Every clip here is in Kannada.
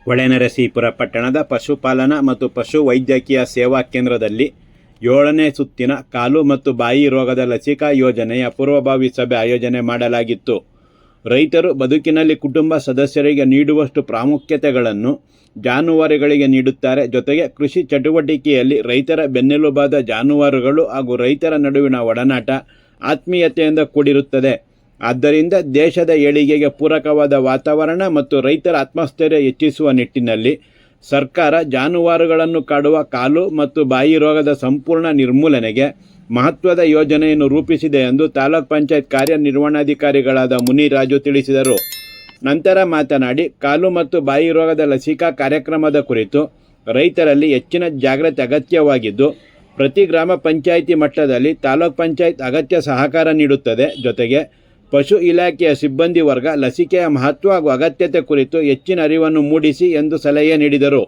ಹೊಳೆನರಸೀಪುರ ಪಟ್ಟಣದ ಪಶುಪಾಲನಾ ಮತ್ತು ಪಶು ವೈದ್ಯಕೀಯ ಸೇವಾ ಕೇಂದ್ರದಲ್ಲಿ 7ನೇ ಸುತ್ತಿನ ಕಾಲು ಮತ್ತು ಬಾಯಿ ರೋಗದ ಲಸಿಕಾ ಯೋಜನೆಯ ಪೂರ್ವಭಾವಿ ಸಭೆ ಆಯೋಜನೆ ಮಾಡಲಾಗಿತ್ತು. ರೈತರು ಬದುಕಿನಲ್ಲಿ ಕುಟುಂಬ ಸದಸ್ಯರಿಗೆ ನೀಡುವಷ್ಟು ಪ್ರಾಮುಖ್ಯತೆಗಳನ್ನು ಜಾನುವಾರುಗಳಿಗೆ ನೀಡುತ್ತಾರೆ. ಜೊತೆಗೆ ಕೃಷಿ ಚಟುವಟಿಕೆಯಲ್ಲಿ ರೈತರ ಬೆನ್ನೆಲುಬಾದ ಜಾನುವಾರುಗಳು ಹಾಗೂ ರೈತರ ನಡುವಿನ ಒಡನಾಟ ಆತ್ಮೀಯತೆಯಿಂದ ಕೂಡಿರುತ್ತದೆ. ಆದ್ದರಿಂದ ದೇಶದ ಏಳಿಗೆಗೆ ಪೂರಕವಾದ ವಾತಾವರಣ ಮತ್ತು ರೈತರ ಆತ್ಮಸ್ಥೈರ್ಯ ಹೆಚ್ಚಿಸುವ ನಿಟ್ಟಿನಲ್ಲಿ ಸರ್ಕಾರ ಜಾನುವಾರುಗಳನ್ನು ಕಾಡುವ ಕಾಲು ಮತ್ತು ಬಾಯಿ ರೋಗದ ಸಂಪೂರ್ಣ ನಿರ್ಮೂಲನೆಗೆ ಮಹತ್ವದ ಯೋಜನೆಯನ್ನು ರೂಪಿಸಿದೆ ಎಂದು ತಾಲೂಕ್ ಪಂಚಾಯತ್ ಕಾರ್ಯನಿರ್ವಹಣಾಧಿಕಾರಿಗಳಾದ ಮುನಿರಾಜು ತಿಳಿಸಿದರು. ನಂತರ ಮಾತನಾಡಿ, ಕಾಲು ಮತ್ತು ಬಾಯಿ ರೋಗದ ಲಸಿಕಾ ಕಾರ್ಯಕ್ರಮದ ಕುರಿತು ರೈತರಲ್ಲಿ ಹೆಚ್ಚಿನ ಜಾಗೃತಿ ಅಗತ್ಯವಾಗಿದ್ದು, ಪ್ರತಿ ಗ್ರಾಮ ಪಂಚಾಯಿತಿ ಮಟ್ಟದಲ್ಲಿ ತಾಲೂಕ್ ಪಂಚಾಯತ್ ಅಗತ್ಯ ಸಹಕಾರ ನೀಡುತ್ತದೆ. ಜೊತೆಗೆ ಪಶು ಇಲಾಖೆಯ ಸಿಬ್ಬಂದಿ ವರ್ಗ ಲಸಿಕೆಯ ಮಹತ್ವ ಹಾಗೂ ಅಗತ್ಯತೆ ಕುರಿತು ಹೆಚ್ಚಿನ ಅರಿವನ್ನು ಮೂಡಿಸಿ ಎಂದು ಸಲಹೆ ನೀಡಿದರು.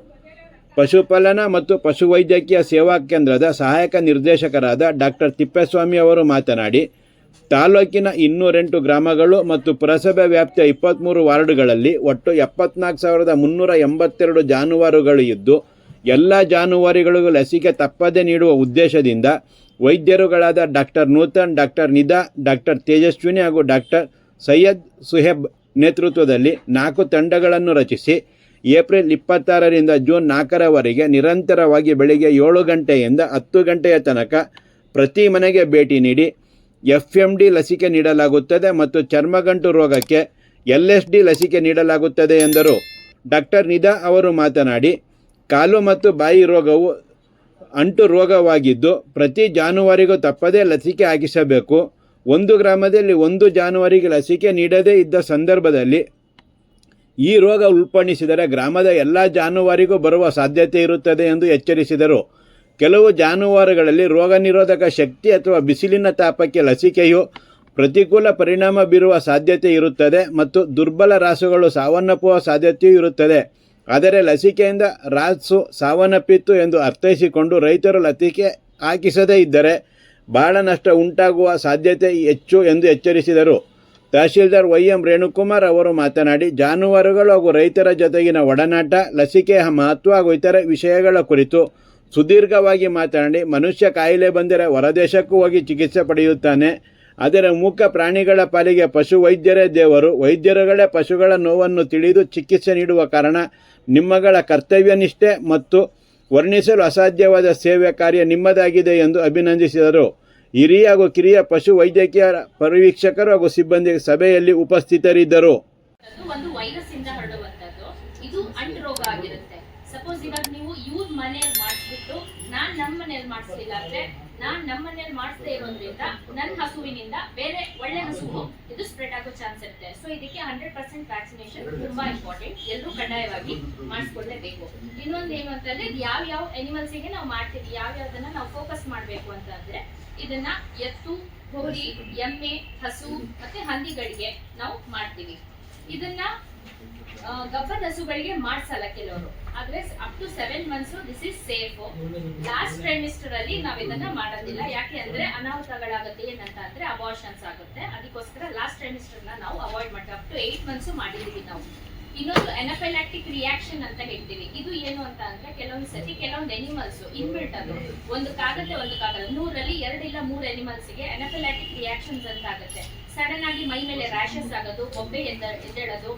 ಪಶುಪಾಲನಾ ಮತ್ತು ಪಶುವೈದ್ಯಕೀಯ ಸೇವಾ ಕೇಂದ್ರದ ಸಹಾಯಕ ನಿರ್ದೇಶಕರಾದ ಡಾಕ್ಟರ್ ತಿಪ್ಪೇಸ್ವಾಮಿ ಅವರು ಮಾತನಾಡಿ, ತಾಲೂಕಿನ 208 ಗ್ರಾಮಗಳು ಮತ್ತು ಪುರಸಭೆ ವ್ಯಾಪ್ತಿಯ 23 ವಾರ್ಡುಗಳಲ್ಲಿ ಒಟ್ಟು 74,382 ಜಾನುವಾರುಗಳು ಇದ್ದು, ಎಲ್ಲ ಜಾನುವಾರುಗಳಿಗೂ ಲಸಿಕೆ ತಪ್ಪದೇ ನೀಡುವ ಉದ್ದೇಶದಿಂದ ವೈದ್ಯರುಗಳಾದ doctor Nuthan, doctor Nida, doctor Tejaswini ಹಾಗೂ ಡಾಕ್ಟರ್ ಸೈಯದ್ ಸುಹೇಬ್ ನೇತೃತ್ವದಲ್ಲಿ 4 ತಂಡಗಳನ್ನು ರಚಿಸಿ ಏಪ್ರಿಲ್ 26ರಿಂದ ಜೂನ್ 4ರವರೆಗೆ ನಿರಂತರವಾಗಿ ಬೆಳಗ್ಗೆ 7 ಗಂಟೆಯಿಂದ 10 ಗಂಟೆಯ ತನಕ ಪ್ರತಿ ಮನೆಗೆ ಭೇಟಿ ನೀಡಿ FMD ಲಸಿಕೆ ನೀಡಲಾಗುತ್ತದೆ ಮತ್ತು ಚರ್ಮಗಂಟು ರೋಗಕ್ಕೆ LSD ಲಸಿಕೆ ನೀಡಲಾಗುತ್ತದೆ ಎಂದರು. ಡಾಕ್ಟರ್ ನಿದಾ ಅವರು ಮಾತನಾಡಿ, ಕಾಲು ಮತ್ತು ಬಾಯಿ ರೋಗವು ಅಂಟು ರೋಗವಾಗಿದ್ದು ಪ್ರತಿ ಜಾನುವಾರಿಗೂ ತಪ್ಪದೇ ಲಸಿಕೆ ಹಾಕಿಸಬೇಕು. ಒಂದು ಗ್ರಾಮದಲ್ಲಿ ಒಂದು ಜಾನುವಾರಿಗೆ ಲಸಿಕೆ ನೀಡದೇ ಇದ್ದ ಸಂದರ್ಭದಲ್ಲಿ ಈ ರೋಗ ಉಲ್ಬಣಿಸಿದರೆ ಗ್ರಾಮದ ಎಲ್ಲ ಜಾನುವಾರಿಗೂ ಬರುವ ಸಾಧ್ಯತೆ ಇರುತ್ತದೆ ಎಂದು ಎಚ್ಚರಿಸಿದರು. ಕೆಲವು ಜಾನುವಾರುಗಳಲ್ಲಿ ರೋಗ ನಿರೋಧಕ ಶಕ್ತಿ ಅಥವಾ ಬಿಸಿಲಿನ ತಾಪಕ್ಕೆ ಲಸಿಕೆಯು ಪ್ರತಿಕೂಲ ಪರಿಣಾಮ ಬೀರುವ ಸಾಧ್ಯತೆ ಇರುತ್ತದೆ ಮತ್ತು ದುರ್ಬಲ ರಾಸುಗಳು ಸಾವನ್ನಪ್ಪುವ ಸಾಧ್ಯತೆಯೂ ಇರುತ್ತದೆ. ಆದರೆ ಲಸಿಕೆಯಿಂದ ರಾಸು ಸಾವನ್ನಪ್ಪಿತ್ತು ಎಂದು ಅರ್ಥೈಸಿಕೊಂಡು ರೈತರು ಲಸಿಕೆ ಹಾಕಿಸದೇ ಇದ್ದರೆ ಬಹಳ ನಷ್ಟ ಉಂಟಾಗುವ ಸಾಧ್ಯತೆ ಹೆಚ್ಚು ಎಂದು ಎಚ್ಚರಿಸಿದರು. ತಹಶೀಲ್ದಾರ್ YM ರೇಣುಕುಮಾರ್ ಅವರು ಮಾತನಾಡಿ, ಜಾನುವಾರುಗಳು ಹಾಗೂ ರೈತರ ಜೊತೆಗಿನ ಒಡನಾಟ, ಲಸಿಕೆಯ ಮಹತ್ವ ಹಾಗೂ ಇತರೆ ವಿಷಯಗಳ ಕುರಿತು ಸುದೀರ್ಘವಾಗಿ ಮಾತನಾಡಿ, ಮನುಷ್ಯ ಕಾಯಿಲೆ ಬಂದರೆ ಹೊರದೇಶಕ್ಕೂ ಹೋಗಿ ಚಿಕಿತ್ಸೆ ಪಡೆಯುತ್ತಾನೆ. ಆದರೆ ಮೂಕ ಪ್ರಾಣಿಗಳ ಪಾಲಿಗೆ ಪಶು ವೈದ್ಯರೇ ದೇವರು. ವೈದ್ಯರುಗಳೇ ಪಶುಗಳ ನೋವನ್ನು ತಿಳಿದು ಚಿಕಿತ್ಸೆ ನೀಡುವ ಕಾರಣ ನಿಮ್ಮಗಳ ಕರ್ತವ್ಯ ನಿಷ್ಠೆ ಮತ್ತು ವರ್ಣಿಸಲು ಅಸಾಧ್ಯವಾದ ಸೇವೆ ಕಾರ್ಯ ನಿಮ್ಮದಾಗಿದೆ ಎಂದು ಅಭಿನಂದಿಸಿದರು. ಹಿರಿಯ ಹಾಗೂ ಕಿರಿಯ ಪಶು ವೈದ್ಯಕೀಯ ಪರಿವೀಕ್ಷಕರು ಹಾಗೂ ಸಿಬ್ಬಂದಿ ಸಭೆಯಲ್ಲಿ ಉಪಸ್ಥಿತರಿದ್ದರು. ಒಂದು ವೈರಸ್ ಇಂದ ಹರಡುವಂತದ್ದು, ಇದು ಅಂಟು ರೋಗ ಆಗಿರುತ್ತೆ. ಸಪೋಸ್ ಇವಾಗ ನೀವು ಇವ್ರ ಮನೆಯಲ್ಲಿ ಮಾಡಿಸ್ಬಿಟ್ಟು ನಾನ್ ನಮ್ಮ ಮನೆಯಲ್ಲಿ ಮಾಡಿಸ್ಲಿಲ್ಲ ಅಂದ್ರೆ, ನಾನ್ ನಮ್ಮ ಮನೆಯಲ್ಲಿ ಮಾಡಿಸದೇ ಇರೋದ್ರಿಂದ ನನ್ನ ಹಸುವಿನಿಂದ ಬೇರೆ ಒಳ್ಳೆ ಹಸುವು ಇದು ಸ್ಪ್ರೆಡ್ ಆಗೋ ಚಾನ್ಸ್ ಇರುತ್ತೆ. ಸೊ ಇದಕ್ಕೆ 100% ವ್ಯಾಕ್ಸಿನೇಷನ್ ತುಂಬಾ ಇಂಪಾರ್ಟೆಂಟ್. ಎಲ್ಲರೂ ಕಡ್ಡಾಯವಾಗಿ ಮಾಡಿಸ್ಕೊಳ್ಳೇಬೇಕು. ಇನ್ನೊಂದು ಏನು ಅಂತಂದ್ರೆ, ಯಾವ ಅನಿಮಲ್ಸ್ಗೆ ನಾವು ಮಾಡ್ತೀವಿ, ಯಾವ್ಯಾವ್ದನ್ನ ನಾವು ಫೋಕಸ್ ಮಾಡಬೇಕು ಅಂತಂದ್ರೆ, ಇದನ್ನ ಎತ್ತು, ಹೋರಿ, ಎಮ್ಮೆ, ಹಸು ಮತ್ತೆ ಹಂದಿಗಳಿಗೆ ನಾವು ಮಾಡ್ತೀವಿ. ಇದನ್ನ ಗಬ್ಬದ ಹಸುಗಳಿಗೆ ಮಾಡ್ಸಲ್ಲ ಕೆಲವರು. ಆದ್ರೆ up to 7 months this is safe. Last trimester ಅಲ್ಲಿ ನಾವ್ ಇದನ್ನ ಮಾಡೋದಿಲ್ಲ. ಯಾಕೆ ಅಂದ್ರೆ ಅನಾಹುತಗಳಾಗುತ್ತೆ. ಏನಂತ ಅಂದ್ರೆ ಅಬಾರ್ಷನ್ಸ್ ಆಗುತ್ತೆ. ಅದಕ್ಕೋಸ್ಕರ ಲಾಸ್ಟ್ ಟ್ರೈಮಿಸ್ಟರ್ ನಾವು ಅವಾಯ್ಡ್ ಮಾಡ್ತೀವಿ. ಅಪ್ ಟು 8 months ಮಾಡಿದೀವಿ ನಾವು. ಇನ್ನೊಂದು ಎನಫೈಲಾಕ್ಟಿಕ್ ರಿಯಾಕ್ಷನ್ ಅಂತ ಹೇಳ್ತೀವಿ. ಇದು ಏನು ಅಂತ ಅಂದ್ರೆ, ಕೆಲವೊಂದು ಸತಿ ಕೆಲವೊಂದು ಎನಿಮಲ್ಸ್ ಇನ್ಬಿಲ್ಟ್ ಅದು ಒಂದಕ್ಕಾಗತ್ತೆ, ಒಂದಕ್ಕಾಗಲ್ಲ. 100ರಲ್ಲಿ 2 ಇಲ್ಲ 3 ಎನಿಮಲ್ಸ್ ಗೆ ಎನಫೈಲಾಕ್ಟಿಕ್ ರಿಯಾಕ್ಷನ್ಸ್ ಅಂತ ಆಗುತ್ತೆ. ಸಡನ್ ಆಗಿ ಮೈ ಮೇಲೆ ರ್ಯಾಷಸ್ ಆಗೋದು, ಬೊಬ್ಬೆ ಎದ್ದೇಳೋದು,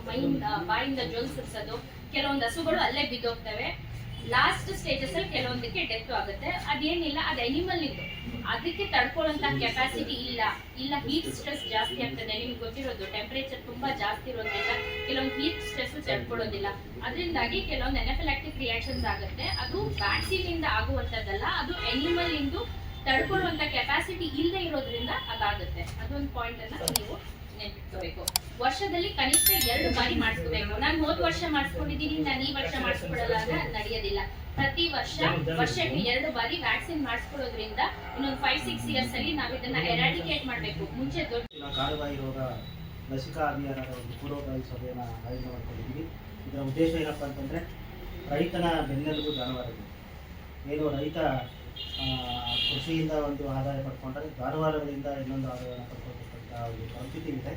ಬಾಯಿಂದ ಜೊಲ್ ಸುರಿಸೋದು, ಕೆಲವೊಂದು ಹಸುಗಳು ಅಲ್ಲೇ ಬಿದ್ದೋಗ್ತವೆ. ಲಾಸ್ಟ್ ಸ್ಟೇಜಸ್ ಅಲ್ಲಿ ಕೆಲವೊಂದಕ್ಕೆ ಡೆತ್ ಆಗುತ್ತೆ. ಅದೇನಿಲ್ಲ, ಅದು ಅನಿಮಲ್ ಇದ್ದು ಅದಕ್ಕೆ ತಡ್ಕೊಳ್ಳುವಂತ ಕೆಪಾಸಿಟಿ ಇಲ್ಲ ಹೀಟ್ ಸ್ಟ್ರೆಸ್ ಜಾಸ್ತಿ ಆಗ್ತದೆ. ನಿಮ್ಗೆ ಗೊತ್ತಿರೋದು, ಟೆಂಪರೇಚರ್ ತುಂಬಾ ಜಾಸ್ತಿ ಇರೋದ್ರಿಂದ ಕೆಲವೊಂದು ಹೀಟ್ ಸ್ಟ್ರೆಸ್ ತಡ್ಕೊಳ್ಳೋದಿಲ್ಲ. ಅದರಿಂದಾಗಿ ಕೆಲವೊಂದು ಎನಫೈಲಾಕ್ಟಿಕ್ ರಿಯಾಕ್ಷನ್ಸ್ ಆಗುತ್ತೆ. ಅದು ವ್ಯಾಕ್ಸಿನ್ ಇಂದ ಆಗುವಂತದ್ದಲ್ಲ, ಅದು ಅನಿಮಲ್ ಇಂದು ತಡ್ಕೊಳ್ಳುವಂತ ಕೆಪಾಸಿಟಿ ಇಲ್ಲದೆ ಇರೋದ್ರಿಂದ ಅದಾಗುತ್ತೆ. ಅದೊಂದು ಪಾಯಿಂಟ್ ಅನ್ನ ನೀವು ನೆನಪಿಟ್ಕೋಬೇಕು. ವರ್ಷದಲ್ಲಿ ಕನಿಷ್ಠ 2 ಬಾರಿ ಮಾಡಿಸ್ಕೋಬೇಕು. ನಾನು ಹೋದ ವರ್ಷ ಮಾಡಿಸ್ಕೊಂಡಿದ್ದೀನಿ, ನಾನು ಈ ವರ್ಷ ಮಾಡಿಸ್ಕೊಡಲ್ಲ ಅಂದ್ರೆ ನಡೆಯೋದಿಲ್ಲ. ಪ್ರತಿ ವರ್ಷಕ್ಕೆ 2 ಬಾರಿ ವ್ಯಾಕ್ಸಿನ್ ಮಾಡಿಸ್ಕೊಳ್ಳೋದ್ರಿಂದ ಇನ್ನೊಂದು 5-6 years ಅಲ್ಲಿ ನಾವು ಇದನ್ನ ಎರಾಡಿಕೇಟ್ ಮಾಡಬೇಕು. ಮುಂಚೆ ದೊಡ್ಡ ಕಾಲುಬಾಯಿ ರೋಗ ಲಸಿಕಾ ಅಭಿಯಾನದ ಒಂದು ಪೂರ್ವಭಾವಿ ಸಭೆಯನ್ನು ಆಯೋಜನೆ ಮಾಡ್ಕೊಂಡಿದ್ದೀವಿ. ಇದರ ಉದ್ದೇಶ ಏನಪ್ಪ ಅಂತಂದರೆ, ರೈತನ ಬೆನ್ನೆಲುಬು ಜಾನುವಾರುಗಳು. ಏನು ರೈತ ಕೃಷಿಯಿಂದ ಒಂದು ಆದಾಯ ಪಡ್ಕೊಂಡ್ರೆ ಜಾನುವಾರುಗಳಿಂದ ಇನ್ನೊಂದು ಆದಾಯವನ್ನು ಪಡ್ಕೊಳ್ತಕ್ಕಂಥ ಒಂದು ಪರಿಸ್ಥಿತಿ ಇದೆ.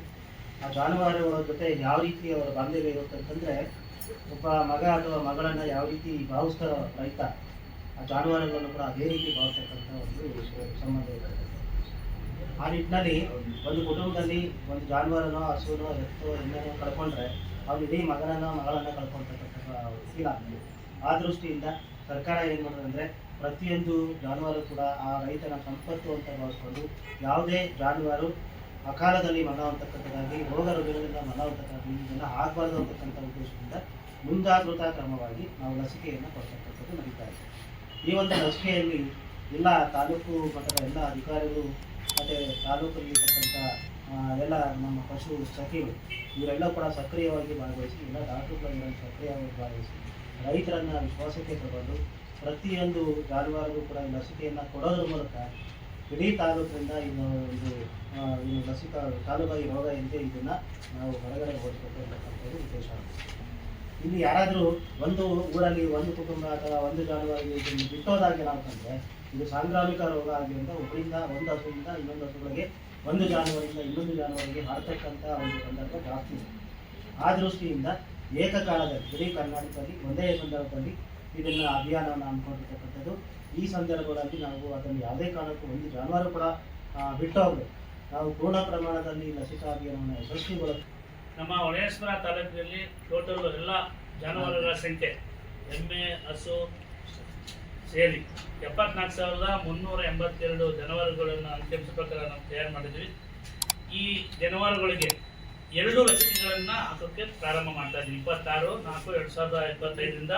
ಆ ಜಾನುವಾರುಗಳ ಜೊತೆ ಯಾವ ರೀತಿ ಅವರ ಬಾಂಧವ್ಯ ಇರುತ್ತೆ ಅಂತಂದರೆ, ಒಬ್ಬ ಮಗ ಅಥವಾ ಮಗಳನ್ನು ಯಾವ ರೀತಿ ಭಾವಿಸ್ತಾರೋ ರೈತ, ಆ ಜಾನುವಾರುಗಳನ್ನು ಕೂಡ ಅದೇ ರೀತಿ ಭಾವಿಸ್ತಕ್ಕಂಥ ಒಂದು ಸಂಬಂಧ ಇರ್ತದೆ. ಆ ನಿಟ್ಟಿನಲ್ಲಿ ಒಂದು ಕುಟುಂಬದಲ್ಲಿ ಒಂದು ಜಾನುವಾರನೋ ಹಸುನೋ ಎತ್ತೋ ಎಣ್ಣೆನೋ ಕಳ್ಕೊಂಡ್ರೆ ಅವ್ನು ಇಡೀ ಮಗನನ್ನೋ ಮಗಳನ್ನು ಕಳ್ಕೊಳ್ತಕ್ಕಂಥ ಫೀಲ್ ಆಗ್ತದೆ. ಆ ದೃಷ್ಟಿಯಿಂದ ಸರ್ಕಾರ ಏನು ಮಾಡೋದು ಅಂದರೆ ಪ್ರತಿಯೊಂದು ಜಾನುವಾರು ಕೂಡ ಆ ರೈತನ ಸಂಪತ್ತು ಅಂತ ಭಾವಿಸ್ಕೊಂಡು ಯಾವುದೇ ಜಾನುವಾರು ಅಕಾಲದಲ್ಲಿ ಮರಣ ಅಂತಕ್ಕಂಥದ್ದಾಗಿ ರೋಗ ರುಜಿನದಿಂದ ಮರಣ ಅಂತಕ್ಕಂಥ ಇದನ್ನು ಆಗಬಾರ್ದು ಅಂತಕ್ಕಂಥ ಉದ್ದೇಶದಿಂದ ಮುಂಜಾಗೃತಾ ಕ್ರಮವಾಗಿ ನಾವು ಲಸಿಕೆಯನ್ನು ಕೊಡ್ತಕ್ಕಂಥದ್ದು ನಡೀತಾ ಇದೆ. ಈ ಒಂದು ಲಸಿಕೆಯಲ್ಲಿ ಎಲ್ಲ ತಾಲೂಕು ಮಟ್ಟದ ಎಲ್ಲ ಅಧಿಕಾರಿಗಳು ಮತ್ತು ತಾಲೂಕಲ್ಲಿರ್ತಕ್ಕಂಥ ಎಲ್ಲ ನಮ್ಮ ಪಶು ಸಖಿಗಳು ಇವರೆಲ್ಲ ಕೂಡ ಸಕ್ರಿಯವಾಗಿ ಭಾಗವಹಿಸಿ, ಎಲ್ಲ ಡಾಕ್ಟರ್ಗಳನ್ನು ಸಕ್ರಿಯವಾಗಿ ಭಾಗವಹಿಸಿ ರೈತರನ್ನು ವಿಶ್ವಾಸಕ್ಕೆ ತಗೊಂಡು ಪ್ರತಿಯೊಂದು ಜಾನುವಾರಿಗೂ ಕೂಡ ಈ ಲಸಿಕೆಯನ್ನು ಕೊಡೋದ್ರ ಮೂಲಕ ಇಡೀ ತಾಲೂಕಿನಿಂದ ಇನ್ನು ಲಸಿಕಾ ತಾಲೂಕಾಗಿ ರೋಗ ಏನಿದೆ ಇದನ್ನು ನಾವು ಹೊರಗಡೆ ಓಡಿಸಬೇಕು ಅಂತಕ್ಕಂಥದ್ದು ಉದ್ದೇಶ. ಇಲ್ಲಿ ಯಾರಾದರೂ ಒಂದು ಊರಲ್ಲಿ ಒಂದು ಕುಟುಂಬ ಅಥವಾ ಒಂದು ಜಾನುವಾರಿಗೆ ಇದನ್ನು ಬಿಟ್ಟೋದಾಗಿ ನಾವು ಕಂಡ್ರೆ ಇದು ಸಾಂಕ್ರಾಮಿಕ ರೋಗ ಆಗಿರೋದ್ರಿಂದ ಒಬ್ಬರಿಂದ ಒಂದು ಹಸುವಿಂದ ಇನ್ನೊಂದು ಹಸುಗಳಿಗೆ, ಒಂದು ಜಾನುವಾರಿಂದ ಇನ್ನೊಂದು ಜಾನುವಾರಿಗೆ ಹರಡ್ತಕ್ಕಂಥ ಒಂದು ಸಂದರ್ಭ ಜಾಸ್ತಿ ಇದೆ. ಆ ದೃಷ್ಟಿಯಿಂದ ಏಕಕಾಲದಲ್ಲಿ ಇಡೀ ಕರ್ನಾಟಕದಲ್ಲಿ ಒಂದೇ ಸಂದರ್ಭದಲ್ಲಿ ಇದನ್ನು ಅಭಿಯಾನವನ್ನು ಹಮ್ಮಿಕೊಂಡಿರ್ತಕ್ಕಂಥದ್ದು. ಈ ಸಂದರ್ಭಗಳಲ್ಲಿ ನಾವು ಅದನ್ನು ಯಾವುದೇ ಕಾರಣಕ್ಕೂ ಒಂದು ಜಾನುವಾರು ಕೂಡ ಬಿಟ್ಟು ಹೋಗಬೇಕು. ನಾವು ಪೂರ್ಣ ಪ್ರಮಾಣದಲ್ಲಿ ಲಸಿಕಾ ಅಭಿಯಾನವನ್ನು ಯಶಸ್ವಿಗೊಳಿಸಿ ನಮ್ಮ ಹೊಳೆಶ್ವರ ತಾಲೂಕಿನಲ್ಲಿ ಟೋಟಲ್ ಎಲ್ಲ ಜಾನುವಾರುಗಳ ಸಂಖ್ಯೆ ಎಮ್ಮೆ ಹಸು ಸೇರಿ 74,382 ಜಾನುವಾರುಗಳನ್ನು ಅಂಕಿಅಂಶ ಪ್ರಕಾರ ನಾವು ತಯಾರು ಮಾಡಿದ್ವಿ. ಈ ಜಾನುವಾರುಗಳಿಗೆ 2 ಲಸಿಕೆಗಳನ್ನು ಹಾಕೋಕ್ಕೆ ಪ್ರಾರಂಭ ಮಾಡ್ತಾ ಇದ್ವಿ. 26/4/2025ರಿಂದ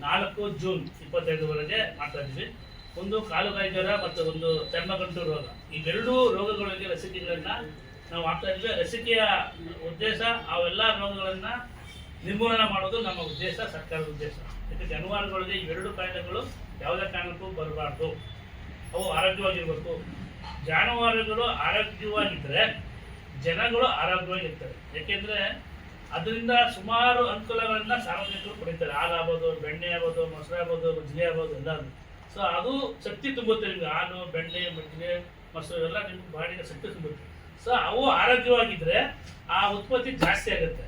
4 ಜೂನ್ 25ವರೆಗೆ ಮಾಡ್ತಾ ಇದ್ವಿ. ಒಂದು ಕಾಲುಬಾಯಿ ಜ್ವರ ಮತ್ತು ಒಂದು ಚರ್ಮಗಂಟು ರೋಗ, ಇವೆರಡೂ ರೋಗಗಳಿಗೆ ಲಸಿಕೆಗಳನ್ನು ನಾವು ಹಾಕ್ತಾ ಇದ್ವಿ. ಲಸಿಕೆಯ ಉದ್ದೇಶ ಅವೆಲ್ಲ ರೋಗಗಳನ್ನು ನಿರ್ಮೂಲನೆ ಮಾಡೋದು ನಮ್ಮ ಉದ್ದೇಶ, ಸರ್ಕಾರದ ಉದ್ದೇಶ. ಯಾಕೆ ಜಾನುವಾರುಗಳಿಗೆ ಇವೆರಡು ಕಾಯಿಲೆಗಳು ಯಾವುದೇ ಕಾರಣಕ್ಕೂ ಬರಬಾರ್ದು, ಅವು ಆರೋಗ್ಯವಾಗಿರ್ಬೇಕು. ಜಾನುವಾರುಗಳು ಆರೋಗ್ಯವಾಗಿದ್ದರೆ ಜನಗಳು ಆರೋಗ್ಯವಾಗಿರ್ತಾರೆ. ಯಾಕೆಂದರೆ ಅದರಿಂದ ಸುಮಾರು ಅನುಕೂಲಗಳನ್ನ ಸಾರ್ವಜನಿಕರು ಪಡಿತಾರೆ. ಹಾಲಾಗ್ಬೋದು, ಬೆಣ್ಣೆ ಆಗ್ಬೋದು, ಮೊಸರು ಆಗ್ಬೋದು, ಮಜ್ಜಿಗೆ ಆಗ್ಬೋದು, ಎಲ್ಲರೂ. ಸೊ ಅದು ಶಕ್ತಿ ತುಂಬುತ್ತೆ ನಿಮ್ಗೆ. ಹಾಲು, ಬೆಣ್ಣೆ, ಮಜ್ಜಿಗೆ, ಮೊಸರು ಎಲ್ಲ ನಿಮ್ಗೆ ಬಾಡಿಗೆ ಶಕ್ತಿ ತುಂಬುತ್ತೆ. ಸೊ ಅವು ಆರೋಗ್ಯವಾಗಿದ್ದರೆ ಆ ಉತ್ಪತ್ತಿ ಜಾಸ್ತಿ ಆಗುತ್ತೆ.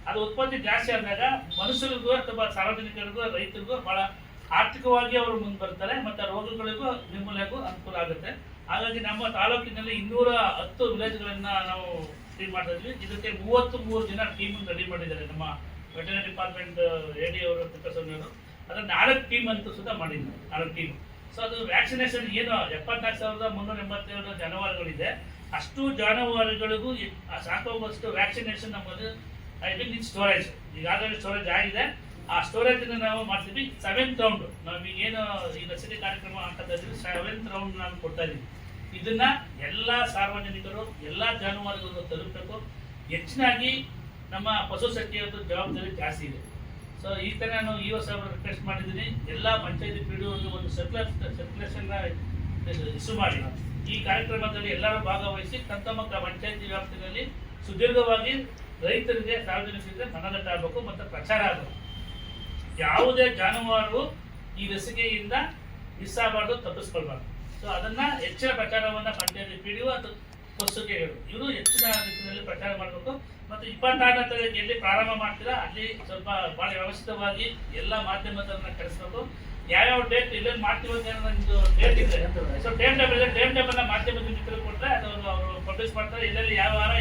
ಅದು ಉತ್ಪತ್ತಿ ಜಾಸ್ತಿ ಆದಾಗ ಮನುಷ್ಯರಿಗೂ ಅಥವಾ ಸಾರ್ವಜನಿಕರಿಗೂ ರೈತರಿಗೂ ಭಾಳ ಆರ್ಥಿಕವಾಗಿ ಅವರು ಮುಂದೆ ಬರ್ತಾರೆ ಮತ್ತು ರೋಗಗಳಿಗೂ ನಿರ್ಮೂಲನೆಗೂ ಅನುಕೂಲ ಆಗುತ್ತೆ. ಹಾಗಾಗಿ ನಮ್ಮ ತಾಲೂಕಿನಲ್ಲಿ 210 ವಿಲೇಜ್ಗಳನ್ನು ನಾವು ಟೀಮ್ ಮಾಡ್ತಾ ಇದ್ವಿ. ಇದಕ್ಕೆ 33 ಜನ ಟೀಮನ್ನು ರೆಡಿ ಮಾಡಿದ್ದಾರೆ ನಮ್ಮ ವೆಟರ್ನರಿ ಡಿಪಾರ್ಟ್ಮೆಂಟ್ AD ಅವರು, ತಿಪ್ಪಸ್ವಾಮಿಯವರು. ಅದನ್ನು 4 ಟೀಮ್ ಅಂತೂ ಸುಧಾ ಮಾಡಿದ್ರು, 4 ಟೀಮ್. ಸೊ ಅದು ವ್ಯಾಕ್ಸಿನೇಷನ್ ಏನು 74,382 ಜಾನುವಾರುಗಳಿದೆ, ಅಷ್ಟು ಜಾನುವಾರುಗಳಿಗೂ ಸಾಕಾಗುವಷ್ಟು ವ್ಯಾಕ್ಸಿನೇಷನ್ ನಮ್ಮದು ಐ ಮೀನ್ ಇನ್ ಸ್ಟೋರೇಜ್. ಈಗಾಗಲೇ ಸ್ಟೋರೇಜ್ ಆಗಿದೆ. ಆ ಸ್ಟೋರೇಜನ್ನು ನಾವು ಮಾಡ್ತೀವಿ. 7th ರೌಂಡ್ ನಾವೀಗೇನು ಈ ಲಸಿಕೆ ಕಾರ್ಯಕ್ರಮ ಹಾಕ್ತಾ ಇದ್ದೀವಿ, 7th ರೌಂಡ್ ನಾವು ಕೊಡ್ತಾ ಇದ್ದೀವಿ. ಇದನ್ನ ಎಲ್ಲ ಸಾರ್ವಜನಿಕರು, ಎಲ್ಲ ಜಾನುವಾರುಗಳು ತಲುಪಬೇಕು. ಹೆಚ್ಚಿನಾಗಿ ನಮ್ಮ ಪಶು ಸಖಿಯದ್ದು ಜವಾಬ್ದಾರಿ ಜಾಸ್ತಿ ಇದೆ. ಸೊ ಈ ಥರ ನಾನು ಈ ವರ್ಷ ರಿಕ್ವೆಸ್ಟ್ ಮಾಡಿದ್ದೀನಿ. ಎಲ್ಲ ಪಂಚಾಯತಿ PDOಗೆ ಒಂದು ಸರ್ಕ್ಯುಲೇಷನ್ ಇಶ್ಯೂ ಮಾಡಿ ಈ ಕಾರ್ಯಕ್ರಮದಲ್ಲಿ ಎಲ್ಲರೂ ಭಾಗವಹಿಸಿ ತಮ್ಮ ಪಂಚಾಯತಿ ವ್ಯಾಪ್ತಿಯಲ್ಲಿ ಸುದೀರ್ಘವಾಗಿ ರೈತರಿಗೆ, ಸಾರ್ವಜನಿಕರಿಗೆ ಮನದಟ್ಟಾಗಬೇಕು ಮತ್ತು ಪ್ರಚಾರ ಆಗಬೇಕು. ಯಾವುದೇ ಜಾನುವಾರು ಈ ಲಸಿಕೆಯಿಂದ ಮಿಸ್ ಆಗಬಾರ್ದು, ತಪ್ಪಿಸ್ಕೊಳ್ಬಾರ್ದು. ಸೊ ಅದನ್ನು ಹೆಚ್ಚಿನ ಪ್ರಚಾರವನ್ನು ಪಂಚಾಯತಿ PDO ಅಥವಾ ಪಶುಸಖಿಗಳು ಇವರು ಹೆಚ್ಚಿನ ರೀತಿಯಲ್ಲಿ ಪ್ರಚಾರ ಮಾಡಬೇಕು. ಮತ್ತು 26ನೇ ತಾರೀಕು ಎಲ್ಲಿ ಪ್ರಾರಂಭ ಮಾಡ್ತೀರಾ ಅಲ್ಲಿ ಸ್ವಲ್ಪ ಭಾಳ ವ್ಯವಸ್ಥಿತವಾಗಿ ಎಲ್ಲ ಮಾಧ್ಯಮದನ್ನ ಕಳಿಸ್ಬೇಕು. ಯಾವ್ಯಾವ ಡೇಟ್ ಇಲ್ಲೇನು ಮಾಡ್ತೀವಿ ಅಂತ ಒಂದು ಡೇಟ್ ಇದೆ. ಸೊ ಟೈಮ್ ಟೇಬಲ್ ಮಾಧ್ಯಮದ ಮಿತ್ರರು ಕೊಟ್ಟರೆ ಅದು ಅವರು ಪಬ್ಲಿಷ್ ಮಾಡ್ತಾರೆ. ಎಲ್ಲೆಲ್ಲಿ ಯಾವ ವಾರ